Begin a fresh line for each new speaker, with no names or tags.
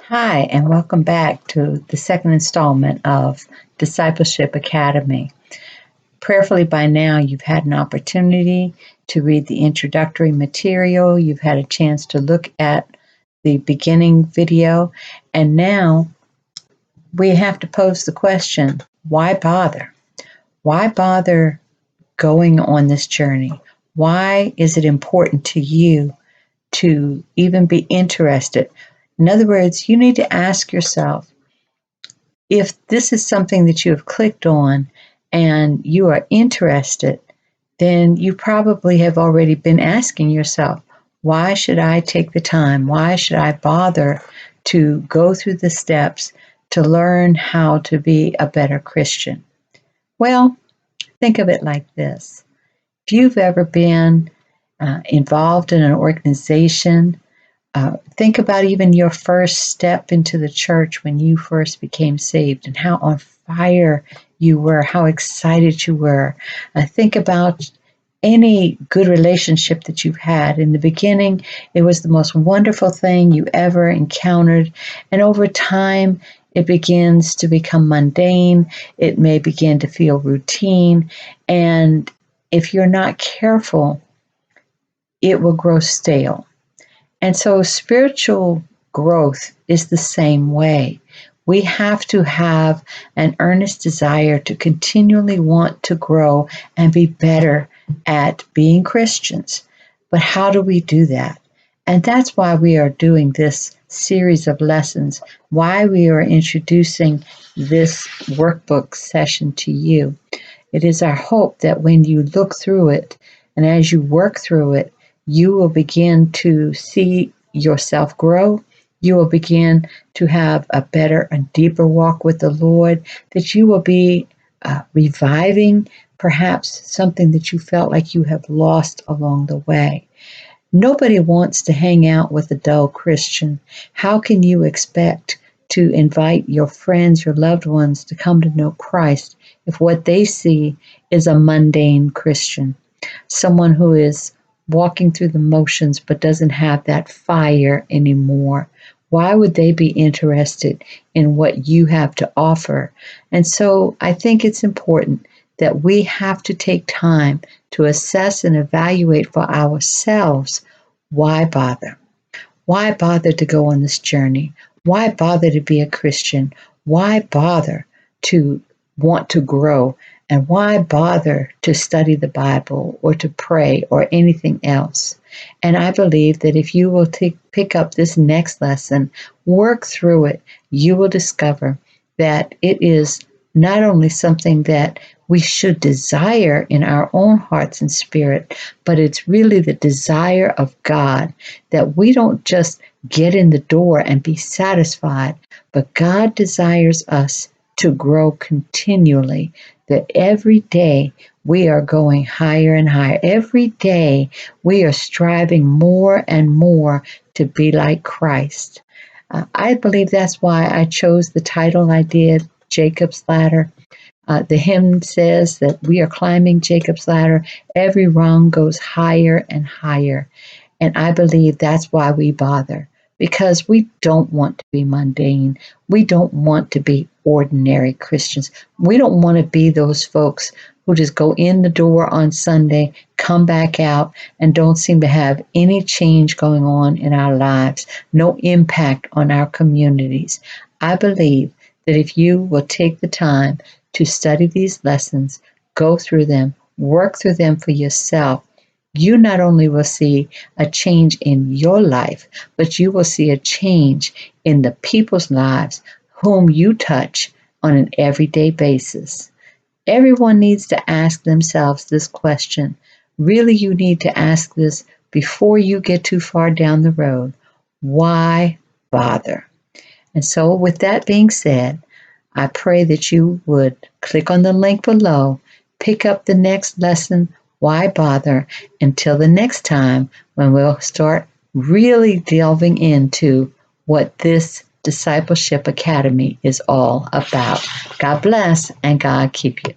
Hi, and welcome back to the second installment of Discipleship Academy. Prayerfully, by now, you've had an opportunity to read the introductory material. You've had a chance to look at the beginning video. And now we have to pose the question, why bother? Why bother going on this journey? Why is it important to you to even be interested? In other words, you need to ask yourself, if this is something that you have clicked on and you are interested, then you probably have already been asking yourself, why should I take the time? Why should I bother to go through the steps to learn how to be a better Christian? Well, think of it like this. If you've ever been involved in an organization, think about even your first step into the church when you first became saved and how on fire you were, how excited you were. Think about any good relationship that you've had. In the beginning, it was the most wonderful thing you ever encountered. And over time, it begins to become mundane. It may begin to feel routine. And if you're not careful, it will grow stale. And so spiritual growth is the same way. We have to have an earnest desire to continually want to grow and be better at being Christians. But how do we do that? And that's why we are doing this series of lessons, why we are introducing this workbook session to you. It is our hope that when you look through it and as you work through it, you will begin to see yourself grow. You will begin to have a better and deeper walk with the Lord, that you will be reviving perhaps something that you felt like you have lost along the way. Nobody wants to hang out with a dull Christian. How can you expect to invite your friends, your loved ones to come to know Christ if what they see is a mundane Christian? Someone who is walking through the motions but doesn't have that fire anymore. Why would they be interested in what you have to offer? And so I think it's important that we have to take time to assess and evaluate for ourselves, why bother? Why bother to go on this journey? Why bother to be a Christian? Why bother to want to grow? And why bother to study the Bible or to pray or anything else? And I believe that if you will pick up this next lesson, work through it, you will discover that it is not only something that we should desire in our own hearts and spirit, but it's really the desire of God that we don't just get in the door and be satisfied, but God desires us to grow continually, that every day we are going higher and higher. Every day we are striving more and more to be like Christ. I believe that's why I chose the title I did, Jacob's Ladder. The hymn says that we are climbing Jacob's ladder. Every rung goes higher and higher. And I believe that's why we bother, because we don't want to be mundane. We don't want to be ordinary Christians. We don't want to be those folks who just go in the door on Sunday, come back out, and don't seem to have any change going on in our lives, no impact on our communities. I believe that if you will take the time to study these lessons, go through them, work through them for yourself, you not only will see a change in your life, but you will see a change in the people's lives whom you touch on an everyday basis. Everyone needs to ask themselves this question. Really, you need to ask this before you get too far down the road. Why bother? And so with that being said, I pray that you would click on the link below, pick up the next lesson, why bother, until the next time when we'll start really delving into what this Discipleship Academy is all about. God bless and God keep you.